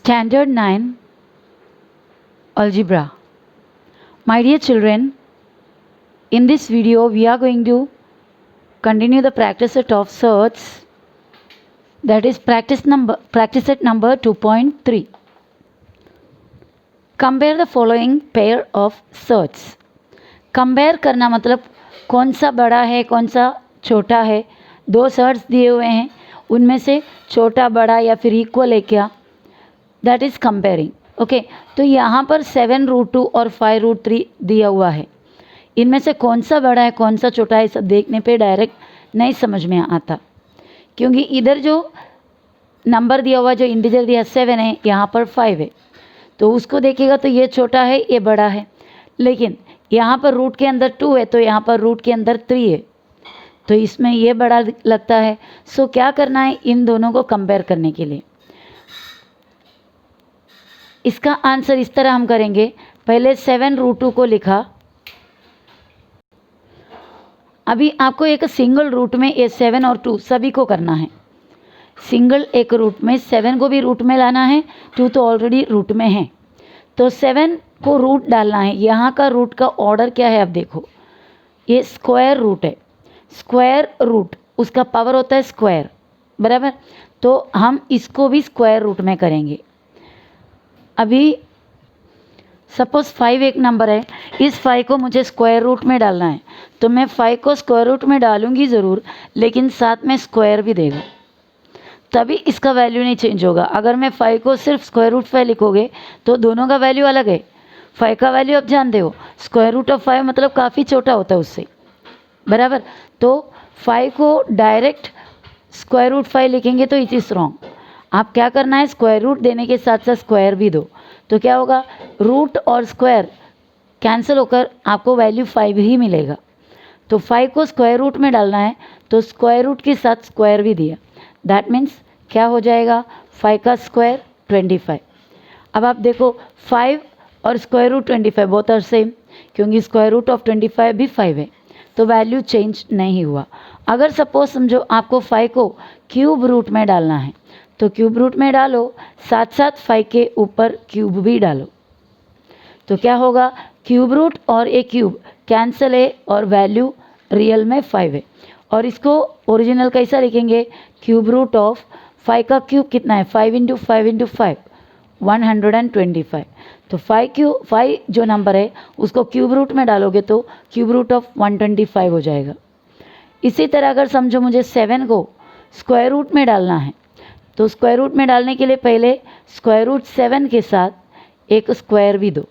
Standard 9 Algebra. My dear children, in this video we are going to continue the practice set of surds, that is practice set number 2.3. Compare the following pair of surds. Compare करना मतलब कौन सा बड़ा है कौन सा छोटा है. दो सर्ड्स दिए हुए हैं, उनमें से छोटा बड़ा या फिर इक्वल है क्या, दैट इज़ कंपेयरिंग. ओके, तो यहाँ पर 7√2 और 5√3 दिया हुआ है. इनमें से कौन सा बड़ा है कौन सा छोटा है सब देखने पे डायरेक्ट नहीं समझ में आता, क्योंकि इधर जो नंबर दिया हुआ जो इंटीजर दिया 7 है, यहाँ पर 5 है, तो उसको देखिएगा तो ये छोटा है ये बड़ा है. लेकिन यहाँ पर रूट के अंदर 2 है तो यहाँ पर रूट के अंदर 3 है, तो इसमें ये बड़ा लगता है. सो क्या करना है इन दोनों को कंपेयर करने के लिए. इसका आंसर इस तरह हम करेंगे. पहले 7√2 को लिखा. अभी आपको एक सिंगल रूट में ये 7 और 2 सभी को करना है. सिंगल एक रूट में 7 को भी रूट में लाना है, 2 तो ऑलरेडी रूट में है, तो 7 को रूट डालना है. यहाँ का रूट का ऑर्डर क्या है आप देखो, ये स्क्वायर रूट है. स्क्वायर रूट उसका पावर होता है स्क्वायर, बराबर. तो हम इसको भी स्क्वायर रूट में करेंगे. अभी सपोज 5 एक नंबर है, इस 5 को मुझे स्क्वायर रूट में डालना है, तो मैं 5 को स्क्वायर रूट में डालूंगी ज़रूर, लेकिन साथ में स्क्वायर भी देगा, तभी इसका वैल्यू नहीं चेंज होगा. अगर मैं 5 को सिर्फ स्क्वायर रूट 5 लिखोगे तो दोनों का वैल्यू अलग है. 5 का वैल्यू आप जानते हो, स्क्वायर रूट ऑफ 5 मतलब काफ़ी छोटा होता है उससे, बराबर. तो 5 को डायरेक्ट स्क्वायर रूट 5 लिखेंगे तो इट इज़ रॉन्ग. आप क्या करना है, स्क्वायर रूट देने के साथ साथ स्क्वायर भी दो, तो क्या होगा, रूट और स्क्वायर कैंसिल होकर आपको वैल्यू 5 ही मिलेगा. तो 5 को स्क्वायर रूट में डालना है तो स्क्वायर रूट के साथ स्क्वायर भी दिया, दैट मीन्स क्या हो जाएगा, 5 का स्क्वायर 25. अब आप देखो 5 और square root 25 both are same, क्योंकि स्क्वायर रूट ऑफ 25 भी 5 है, तो वैल्यू चेंज नहीं हुआ. अगर सपोज समझो आपको 5 को क्यूब रूट में डालना है, तो क्यूब रूट में डालो, साथ साथ 5 के ऊपर क्यूब भी डालो, तो क्या होगा, क्यूब रूट और ए क्यूब कैंसिल है और वैल्यू रियल में 5 है. और इसको ओरिजिनल कैसा लिखेंगे, क्यूब रूट ऑफ 5 का क्यूब कितना है, 5 × 5 × 5 125. तो 5 जो नंबर है उसको क्यूब रूट में डालोगे तो क्यूब रूट ऑफ 125 हो जाएगा. इसी तरह अगर समझो मुझे 7 को स्क्वायर रूट में डालना है, तो स्क्वायर रूट में डालने के लिए पहले स्क्वायर रूट 7 के साथ एक स्क्वायर भी दो,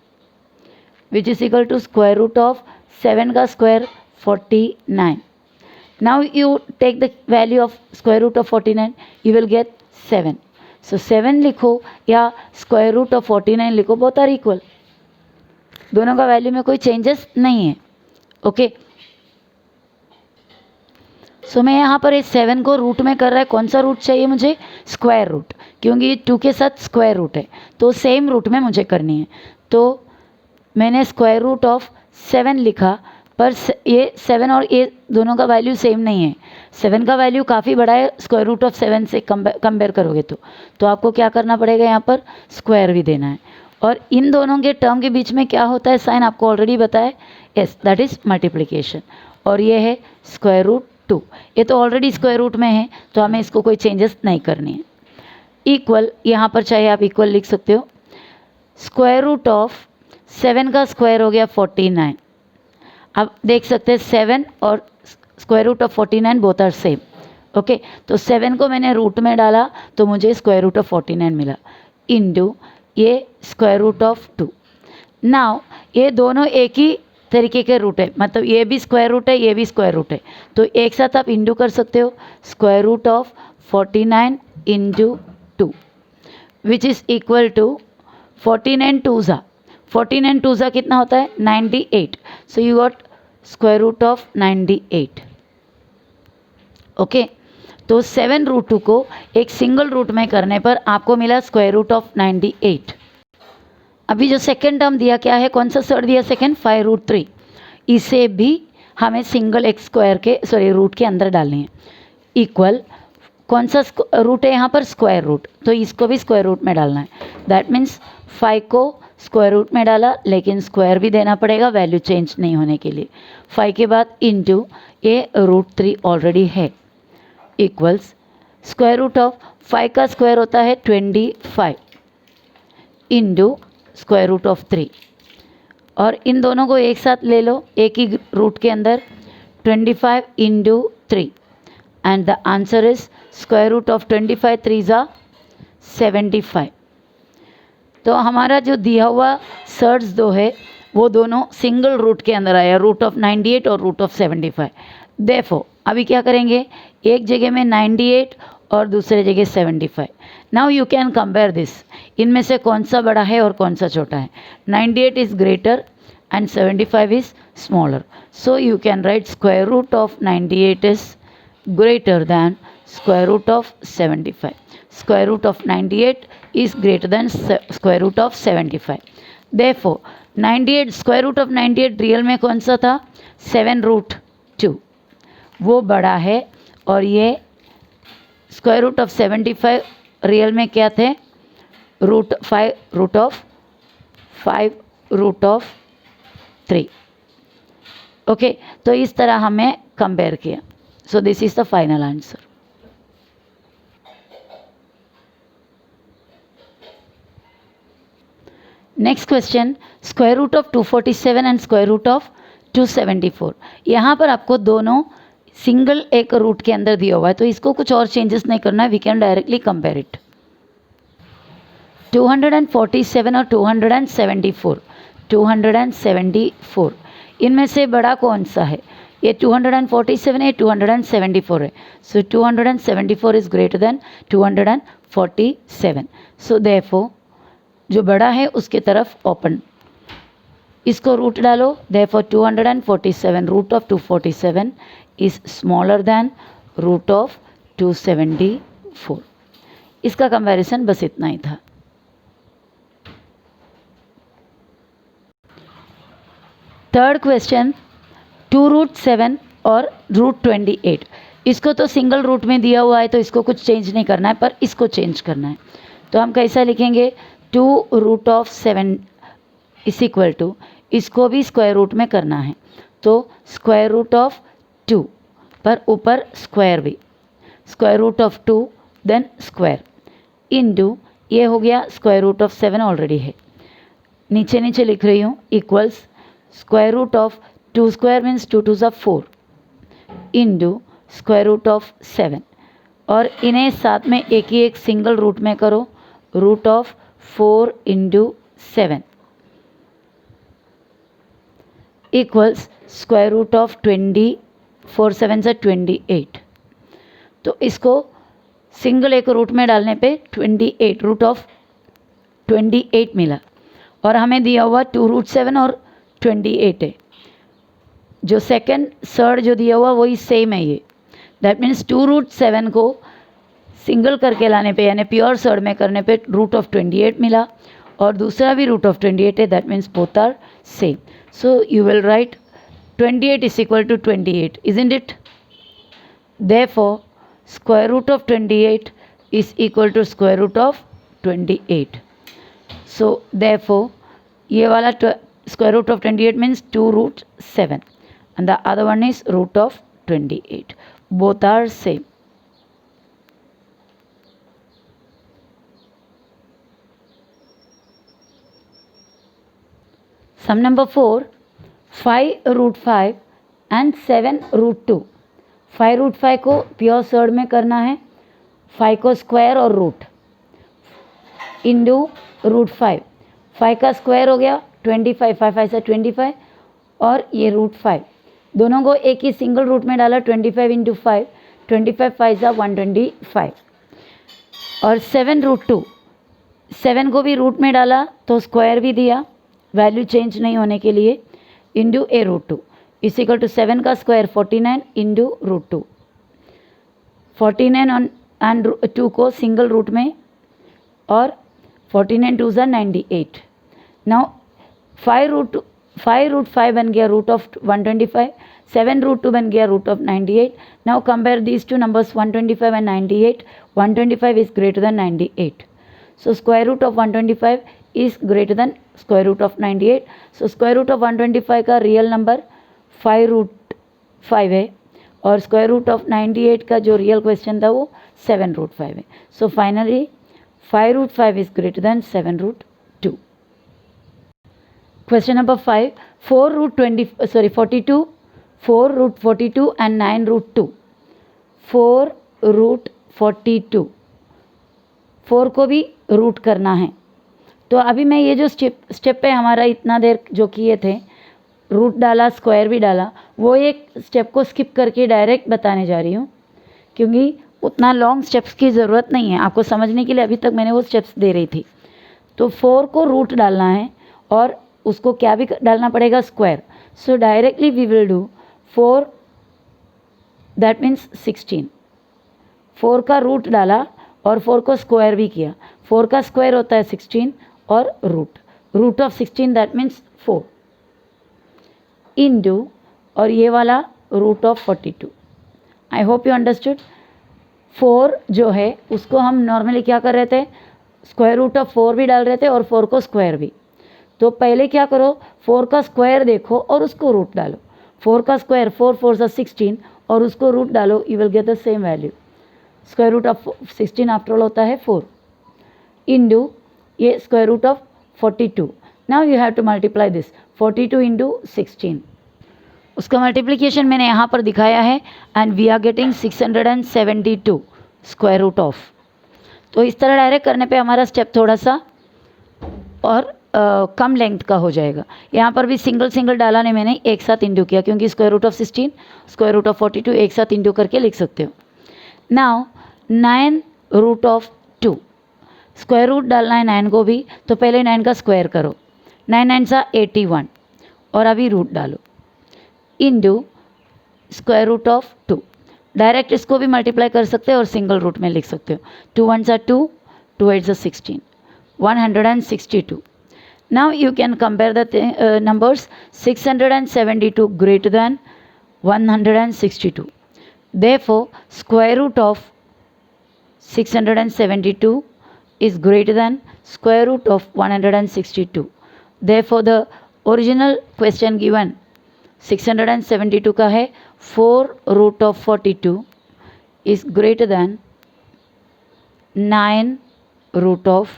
which is equal to square root of 7 का square 49. Now you take the value of square root of 49, you will get 7. So 7 लिखो या स्क्वायर रूट ऑफ 49 लिखो, बोथ आर इक्वल. दोनों का वैल्यू में कोई चेंजेस नहीं है. ओके, सो मैं यहाँ पर इस 7 को रूट में कर रहा है. कौन सा रूट चाहिए मुझे, स्क्वायर रूट, क्योंकि 2 के साथ स्क्वायर रूट है, तो सेम रूट में मुझे करनी है. तो मैंने स्क्वायर रूट ऑफ 7 लिखा, पर ये 7 और ये दोनों का वैल्यू सेम नहीं है. 7 का वैल्यू काफ़ी बड़ा है स्क्वायर रूट ऑफ 7 से कंपेयर करोगे तो आपको क्या करना पड़ेगा, यहाँ पर स्क्वायर भी देना है. और इन दोनों के टर्म के बीच में क्या होता है साइन, आपको ऑलरेडी बताया, यस, दैट इज़ मल्टीप्लिकेशन. और ये है स्क्वायर रूट 2, ये तो ऑलरेडी स्क्वायर रूट में है, तो हमें इसको कोई चेंजेस नहीं करनी है. इक्वल, यहाँ पर चाहे आप इक्वल लिख सकते हो. स्क्वायर रूट ऑफ 7 का स्क्वायर हो गया 49. अब देख सकते हैं 7 और square root of 49 both are same. Okay, तो 7 को मैंने रूट में डाला तो मुझे स्क्वायर रूट ऑफ 49 मिला, इनटू ये स्क्वायर रूट ऑफ 2. नाउ ये दोनों एक ही तरीके के रूट है, मतलब ये भी स्क्वायर रूट है ये भी स्क्वायर रूट है, तो एक साथ आप इंटू कर सकते हो. Square root of 49 into 2 which is equal to 49 2 ज़ा कितना होता है, 98. So you got square root of 98. Okay, तो 7√2 को एक सिंगल रूट में करने पर आपको मिला स्क्वायर रूट ऑफ 98. अभी जो सेकेंड टर्म दिया क्या है, कौन सा सर्ड दिया सेकेंड, 5√3. इसे भी हमें सिंगल एक स्क्वायर के रूट के अंदर डालनी है. इक्वल कौन सा रूट है यहाँ पर, स्क्वायर रूट, तो इसको भी स्क्वायर रूट में डालना है. दैट मीन्स 5 को स्क्वायर रूट में डाला, लेकिन स्क्वायर भी देना पड़ेगा वैल्यू चेंज नहीं होने के लिए। 5 के बाद इंटू ये √3 ऑलरेडी है, इक्वल्स स्क्वायर रूट ऑफ 5 का स्क्वायर होता है 25 इंटू स्क्वायर रूट ऑफ 3, और इन दोनों को एक साथ ले लो एक ही रूट के अंदर, 25 into 3, and the answer is square root of 25 3 ज़ा 75। तो हमारा जो दिया हुआ सर्ट्स दो है वो दोनों सिंगल रूट के अंदर आया, रूट ऑफ 98 और रूट ऑफ 75। देयरफॉर अभी क्या करेंगे, एक जगह में 98 और दूसरे जगह 75। Now you can compare this, इनमें से कौन सा बड़ा है और कौन सा छोटा है। 98 is greater and 75 is smaller, so you can write square root of 98 is greater than square root of 75. Square root of 98 is greater than square root of 75. Therefore 98 square root of 98 real में कौन सा था, 7√2, वो बड़ा है, और ये square root of 75 real में क्या थे, √5 √3। ओके, तो इस तरह हमें कंपेयर किया। So this is the final answer. Next question, square root of 247 and square root of 274। यहाँ पर आपको दोनों सिंगल एक रूट के अंदर दिया हुआ है, तो इसको कुछ और चेंजेस नहीं करना है, we can directly compare it. 247 और 274 इनमें से बड़ा कौन सा है, ये 247 है, 274 है, so 274 is greater than 247। So therefore जो बड़ा है उसके तरफ ओपन, इसको रूट डालो, therefore 247 root of 247 is smaller than root of 274। इसका कंपैरिजन बस इतना ही था। थर्ड क्वेश्चन, 2√7 और √28, इसको तो सिंगल रूट में दिया हुआ है तो इसको कुछ चेंज नहीं करना है, पर इसको चेंज करना है। तो हम कैसा लिखेंगे, 2√7 इज इक्वल टू, इसको भी स्क्वायर रूट में करना है, तो स्क्वायर रूट ऑफ 2 पर ऊपर स्क्वायर भी, square root of 2 then square into, ये हो गया स्क्वायर रूट ऑफ 7 ऑलरेडी है, नीचे नीचे लिख रही हूँ, equals square root of 2 square means 2 2 4 into square root of 7, और इन्हें साथ में एक ही एक सिंगल रूट में करो, root of 4 into 7 equals square root of 24 7 से 28। तो इसको सिंगल एक रूट में डालने पे 28 रूट ऑफ 28 मिला, और हमें दिया हुआ 2√7 और 28 है। जो सेकंड सर्ड जो दिया हुआ वही सेम है ये, दैट मीन्स 2√7 को सिंगल करके लाने पे यानी प्योर सर्ड में करने पे रूट ऑफ 28 मिला, और दूसरा भी रूट ऑफ 28 है, that means both are same. So you will write 28 is equal to 28, isn't it? Therefore square root of 28 is equal to square root of 28। So therefore ये वाला square root of 28 means 2√7 and the other one is root of 28. Both are same. Sum number 4, 5√5 and 7√2। 5√5 को pure surd में करना है, 5 को square और root into √5, 5 का square हो गया 25, 5 5 से 25, और ये √5 दोनों को एक ही सिंगल रूट में डाला, 25 इंटू 5, 25 5 से 125, और 7√2, 7 को भी रूट में डाला तो स्क्वायर भी दिया वैल्यू चेंज नहीं होने के लिए, into a√2 is equal to 7 का स्क्वायर 49 इंटू √2, 49 एंड 2 को सिंगल रूट में, और 49 2 से 98। नाउ 5√5 बन गया रूट ऑफ 125, 7√2 बन गया root of 98। Now compare these two numbers 125 and 98, 125 is greater than 98, So square root of 125 is greater than square root of 98. So square root of 125 का real number 5√5 है और स्क्वायर रूट ऑफ 98 का जो real question था वो 7√5 है. So finally 5√5 is greater than 7√2. Question number 5. 4√42 and 9√2. 4√42. 4 को भी रूट करना है. तो अभी मैं ये जो स्टेप पे हमारा इतना देर जो किए थे, रूट डाला, स्क्वायर भी डाला, वो एक स्टेप को स्किप करके डायरेक्ट बताने जा रही हूँ, क्योंकि उतना लॉन्ग स्टेप्स की ज़रूरत नहीं है. आपको समझने के लिए अभी तक मैंने वो स्टेप्स दे रही थी. तो 4 को रूट डालना है और उसको क्या भी डालना पड़ेगा, square. So directly we will do 4, that means 16. 4 का रूट डाला और 4 को स्क्वायर भी किया. 4 का स्क्वायर होता है 16 और root of 16 that means 4 into और ये वाला root of 42. I hope you understood. 4 जो है उसको हम नॉर्मली क्या कर रहे थे, स्क्वायर रूट ऑफ 4 भी डाल रहे थे और 4 को स्क्वायर भी. तो पहले क्या करो, 4 का स्क्वायर देखो और उसको रूट डालो. 4 का स्क्वायर 4 4 16 और उसको रूट डालो, you will get the same value. Square root of 16 after all होता है 4 इंटू ये square root of 42. Now you have to multiply this 42 into 16. उसका मल्टीप्लिकेशन मैंने यहाँ पर दिखाया है and we are getting 672 square root of. तो इस तरह डायरेक्ट करने पे हमारा स्टेप थोड़ा सा और कम लेंथ का हो जाएगा. यहाँ पर भी सिंगल डाला नहीं मैंने, एक साथ इंटू किया, क्योंकि square root of 16 square root of 42 एक साथ इंटू करके लिख सकते हो. नाउ 9√2. स्क्वायर रूट डालना है 9 को भी, तो पहले 9 का स्क्वायर करो. 9 9 सा 81 और अभी रूट डालो into square root of 2. Direct इसको भी मल्टीप्लाई कर सकते हो और सिंगल रूट में लिख सकते हो. 2 1 सा 2, 2 8 सा 16, 162. Now you can compare the numbers. 672 greater than 162. Therefore, square root of 672 is greater than square root of 162. Therefore, the original question given 672 का है 4√42 is greater than 9√2.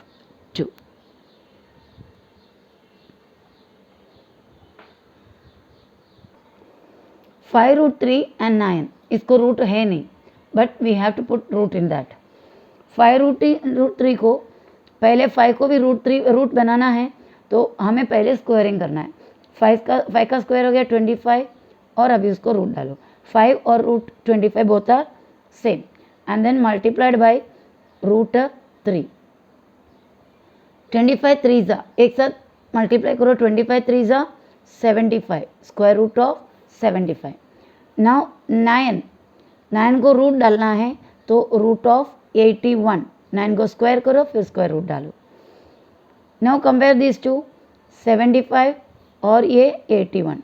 5√3 and 9 इसको रूट है नहीं, but we have to put root in that. 5√3 को पहले 5 को भी root बनाना है, तो हमें पहले स्क्वायरिंग करना है. 5 का स्क्वायर हो गया 25 और अभी उसको रूट डालो. 5 और root 25 both are same and then multiplied by √3. 25 3 जा एक साथ मल्टीप्लाई करो. 25 3 जा 75 स्क्वायर रूट ऑफ 75. नाउ 9 को रूट डालना है, तो रूट ऑफ 81. 9 को स्क्वायर करो फिर स्क्वायर रूट डालो. नाउ कंपेयर दिस टू 75 और ये 81.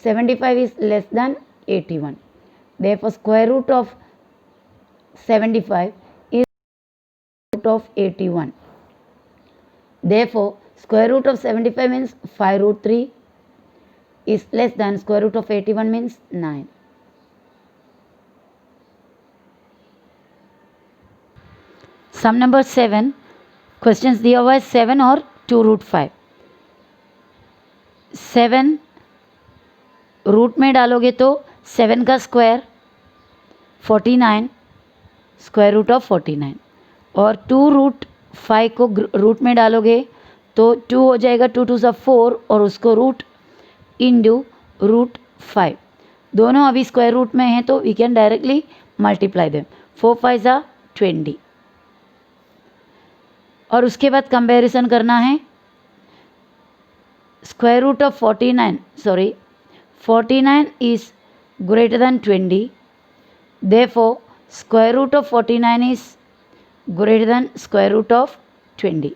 75 is less than 81. Therefore square root of 75 is root of 81. Therefore square root of 75 means 5√3 is less than square root of 81 means 9. Sum number 7. Questions दिया हुआ है 7 और 2√5. 7 root में डालोगे तो 7 का स्क्वायर 49 स्क्वायर रूट ऑफ 49 और 2√5 को रूट में डालोगे तो 2 हो जाएगा. 2 2 सा 4 और उसको रूट इंटू √5. दोनों अभी स्क्वायर रूट में हैं तो we can directly multiply them. 4 5 सा 20 और उसके बाद कंपैरिजन करना है. Square root of 49 is greater than 20. Therefore square root of 49 is greater than square root of 20.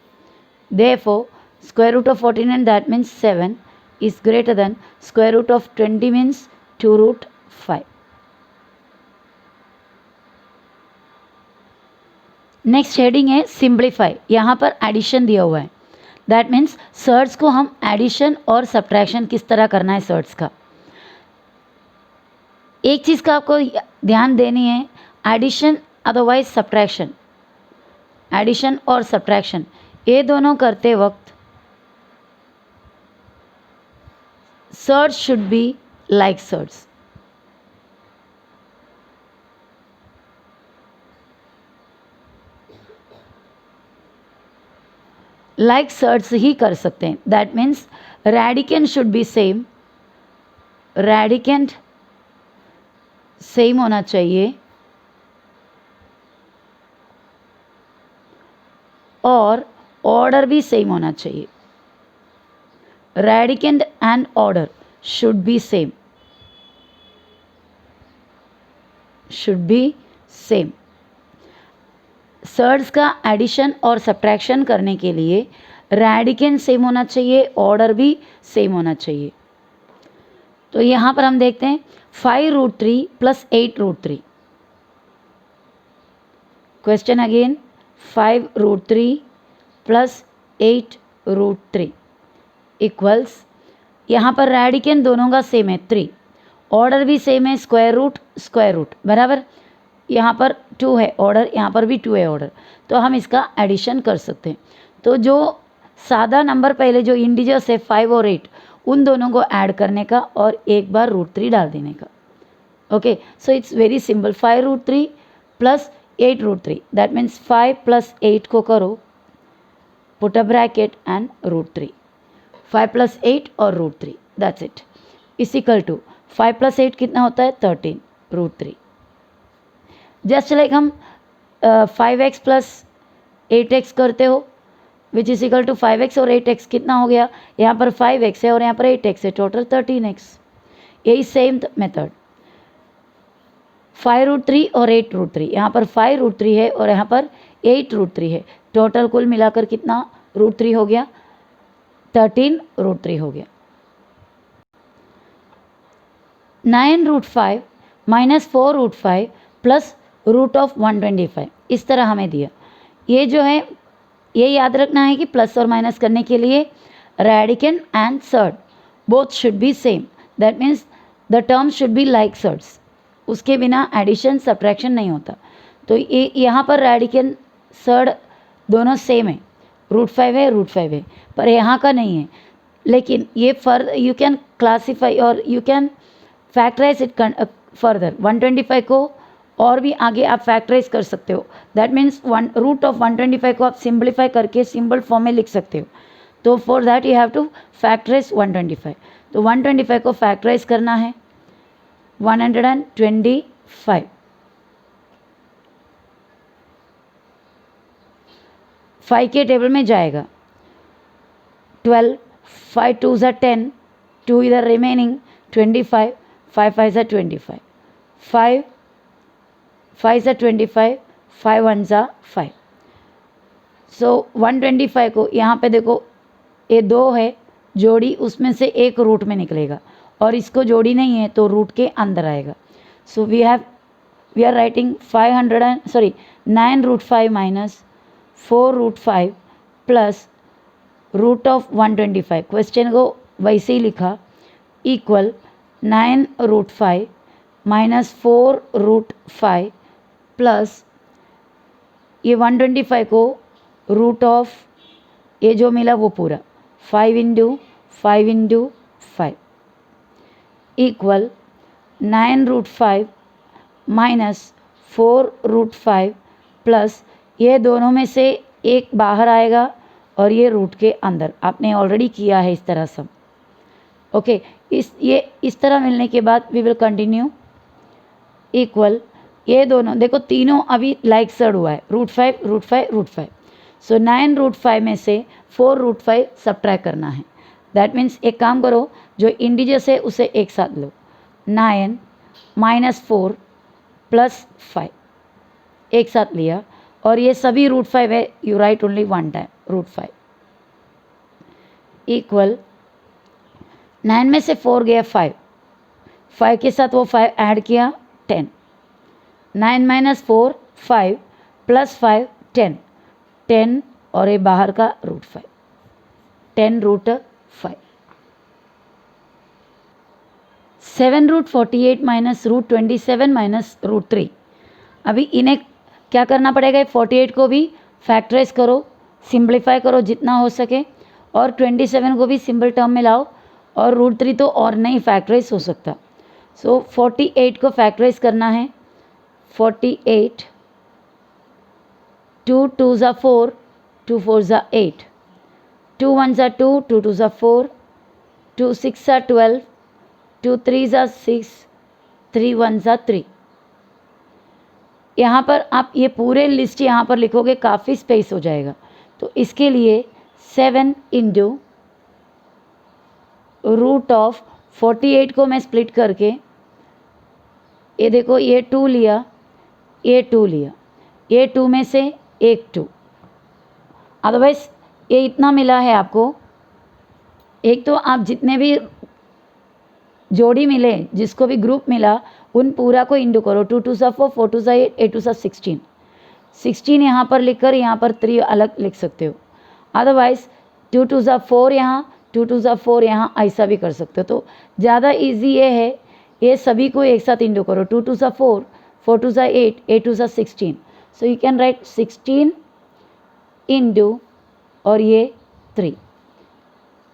Therefore square root of 49 that means 7 is greater than square root of 20 means 2√5. Next heading है simplify. यहाँ पर addition दिया हुआ है, that means shirts को हम addition और subtraction किस तरह करना है सर्ट्स का। एक चीज़ का आपको ध्यान देनी है, एडिशन अदरवाइज सब्ट्रैक्शन, एडिशन और सब्ट्रैक्शन ये दोनों करते वक्त surds should be like surds. Like surds ही कर सकते हैं, that means radicand should be same, radicand same होना चाहिए और ऑर्डर भी सेम होना चाहिए। Radicand and order should be same, should be same. Surds का एडिशन और सब्ट्रैक्शन करने के लिए रेडिकेंड सेम होना चाहिए, ऑर्डर भी सेम होना चाहिए। तो यहाँ पर हम देखते हैं 5√3 plus 8√3। Question again, 5√3 plus 8√3 equals, यहाँ पर रेडिकेंड दोनों का सेम है 3, ऑर्डर भी सेम है स्क्वायर रूट बराबर। यहाँ पर 2 है ऑर्डर, यहाँ पर भी 2 है ऑर्डर, तो हम इसका एडिशन कर सकते हैं। तो जो सादा नंबर पहले जो इंडिजर्स है 5 और 8 उन दोनों को ऐड करने का और एक बार √3 डाल देने का। Okay, so it's very simple, 5√3 plus 8√3 that means 5 plus 8 को करो, put a bracket and √3, 5 plus 8 और √3 that's it is equal to 5 plus 8 कितना होता है 13 √3। जस्ट लाइक हम 5x प्लस 8x करते हो विच इज इक्वल टू 5x और 8x कितना हो गया, यहाँ पर 5x है और यहाँ पर 8x है, टोटल 13x। यही सेम मेथड 5√3 और 8√3, यहाँ पर 5√3 है और यहाँ पर 8√3 है, टोटल कुल मिलाकर कितना √3 हो गया, 13√3 हो गया। 9√5 माइनस 4√5 प्लस √125 इस तरह हमें दिया। ये जो है ये याद रखना है कि प्लस और माइनस करने के लिए radicand and surd both should be same, that means the term should be like surds, उसके बिना एडिशन सब्ट्रैक्शन नहीं होता। तो ये यहाँ पर रेडिकेंड सर्ट दोनों सेम है, √5 है √5 है, पर यहाँ का नहीं है। लेकिन ये यू कैन क्लासीफाई और you can factorize it further, 125 को और भी आगे आप फैक्टराइज कर सकते हो, दैट मीन्स √125 को आप सिंप्लीफाई करके सिंबल फॉर्म में लिख सकते हो। तो for that you have to factorize 125। तो 125 को फैक्टराइज करना है 125, 5 के टेबल में जाएगा 12, 5 2s are 10, 2 इधर remaining 25, 5 5s are 25, 5 5s are 25, 5 1s are 5। सो 125 को यहाँ पे देखो ये 2 है जोड़ी, उसमें से एक रूट में निकलेगा और इसको जोड़ी नहीं है तो रूट के अंदर आएगा। So we are writing 9√5 minus 4√5 plus √125, question को वैसे ही लिखा, इक्वल 9√5 माइनस 4√5 प्लस ये 125 को रूट ऑफ ये जो मिला वो पूरा 5 × 5 × 5 इक्वल 9√5 माइनस 4√5 प्लस ये दोनों में से एक बाहर आएगा और ये रूट के अंदर, आपने ऑलरेडी किया है इस तरह सब। ओके, इस तरह मिलने के बाद वी विल कंटिन्यू, इक्वल ये दोनों देखो तीनों अभी लाइक सर्ड हुआ है, √5 √5 √5। सो 9√5 में से 4√5 सब्ट्रैक्ट करना है, दैट मीन्स एक काम करो जो इंडिजर्स है उसे एक साथ लो, 9 माइनस 4 प्लस 5 एक साथ लिया और ये सभी √5 है, you right only one time √5 equal 9 में से 4 गया 5 के साथ वो 5 ऐड किया 10, 9 माइनस 4 5 प्लस 5 10, 10 और ये बाहर का root 5, 10 root 5, 7 root 48 minus root 27 minus root 3। अभी इन्हें क्या करना पड़ेगा, 48 को भी फैक्टराइज करो, सिंप्लीफाई करो जितना हो सके, और 27 को भी सिंपल टर्म में लाओ, और रूट 3 तो और नहीं फैक्टराइज हो सकता। सो 48 को फैक्टराइज करना है। 48, 2 2 ज़ा 4, 2 4 ज़ा 8, 2 1 ज़ा 2, 2 2 ज़ा 4, 2 6 ज़ा 12, 2 3 ज़ा 6, 3 1 ज़ा 3। यहाँ पर आप ये पूरे लिस्ट यहाँ पर लिखोगे, काफ़ी स्पेस हो जाएगा, तो इसके लिए 7 इंटू रूट ऑफ 48 को मैं स्प्लिट करके, ये देखो ये 2 लिया, ये 2 लिया, ये 2 में से एक 2, अदरवाइज ये इतना मिला है आपको। एक तो आप जितने भी जोड़ी मिले, जिसको भी ग्रुप मिला, उन पूरा को इंटू करो। 2 2 ज़ा 4, 4 2 ज़ा 8, 8 2 ज़ा 16, 16 यहाँ पर लिखकर यहाँ पर 3 अलग लिख सकते हो। अदरवाइज 2 2 ज़ा 4 यहाँ, 2 2 ज़ा 4 यहाँ, ऐसा भी कर सकते हो। तो ज़्यादा इजी ये है, ये सभी को एक साथ इंटू करो। 2 2 ज़ा 4, 4 2 ज़ा 8, 8 2 ज़ा 16, सो यू कैन राइट 16 इंटू और ये 3।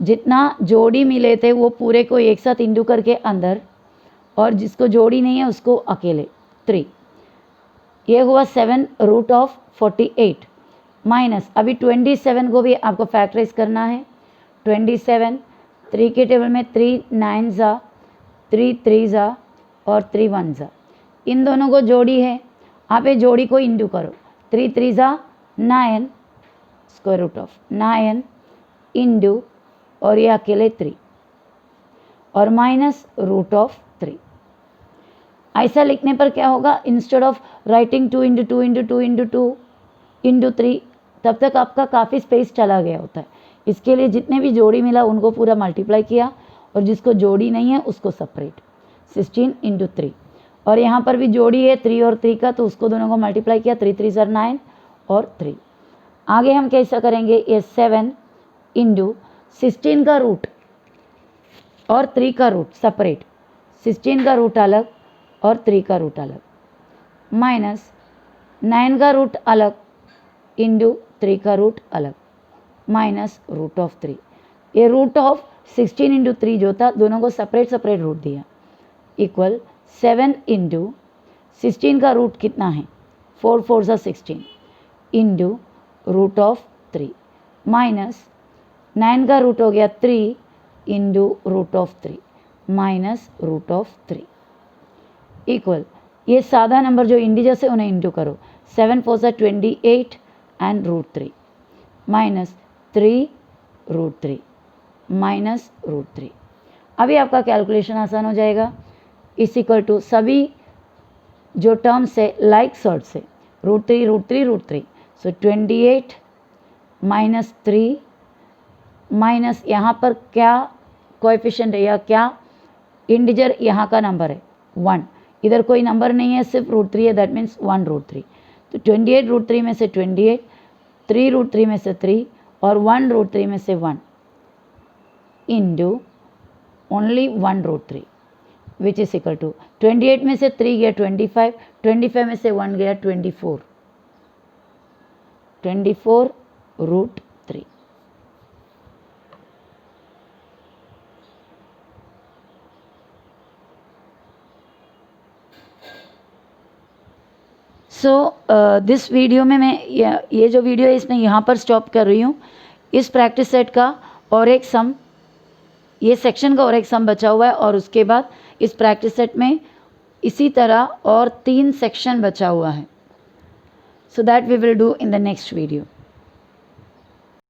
जितना जोड़ी मिले थे वो पूरे को एक साथ इंटू करके अंदर, और जिसको जोड़ी नहीं है उसको अकेले 3। ये हुआ 7 रूट ऑफ 48 माइनस, अभी 27 को भी आपको फैक्टराइज करना है। 27, 3 के टेबल में 3 9 ज़ा, 3 3 ज़ा और 3 1 ज़ा, इन दोनों को जोड़ी है, आप ये जोड़ी को इंटू करो। 3 3 ज़ा 9, स्क्वायर रूट ऑफ 9 इंटू और ये अकेले 3 और माइनस रूट ऑफ 3। ऐसा लिखने पर क्या होगा, instead of writing 2 into 2 into 2 into 2 into 3, तब तक आपका काफ़ी स्पेस चला गया होता है। इसके लिए जितने भी जोड़ी मिला उनको पूरा मल्टीप्लाई किया, और जिसको जोड़ी नहीं है उसको सेपरेट 16 इंटू 3, और यहाँ पर भी जोड़ी है 3 और 3 का, तो उसको दोनों को मल्टीप्लाई किया, 3 3 ज़ा 9 और 3। आगे हम कैसा करेंगे, ये 7 इंटू 16 का रूट और 3 का रूट सेपरेट, 16 का रूट अलग और 3 का रूट अलग, माइनस 9 का रूट अलग इंटू 3 का रूट अलग, माइनस रूट ऑफ 3। ये रूट ऑफ 16 इंटू 3 जो था, दोनों को सेपरेट सेपरेट रूट दिया, इक्वल 7 इंटू 16 का रूट कितना है, 4 4 ज़ा 16 इंटू रूट ऑफ 3, माइनस 9 का रूट हो गया 3 into root of 3 minus root of 3, equal ये सादा नंबर जो इंडिजर्स है उन्हें इंटू करो। 7 4 ज़ा 28 and root 3 minus 3 root 3 minus root 3। अभी आपका कैलकुलेशन आसान हो जाएगा। इस इक्वल टू सभी जो टर्म्स है लाइक सॉर्ट से, रूट 3 रूट 3 रूट 3, सो 28 माइनस 3 माइनस यहाँ पर क्या कोएफिशिएंट है या क्या इंडिजर यहाँ का नंबर है 1, इधर कोई नंबर नहीं है, सिर्फ रूट 3 है, दैट मीन्स 1 रूट 3। तो 28 रूट 3 में से 28, 3 रूट 3 में से 3 और 1 रूट 3 में से 1 into only 1 root 3 which is equal to 28 में से 3 गया 25, 25 में से 1 गया 24, 24 रूट 3। सो दिस वीडियो में मैं ये जो वीडियो है इसमें यहाँ पर स्टॉप कर रही हूँ। इस प्रैक्टिस सेट का और एक सम, ये सेक्शन का और एक सम बचा हुआ है, और उसके बाद इस प्रैक्टिस सेट में इसी तरह और 3 सेक्शन बचा हुआ है। So that we will do in the next video.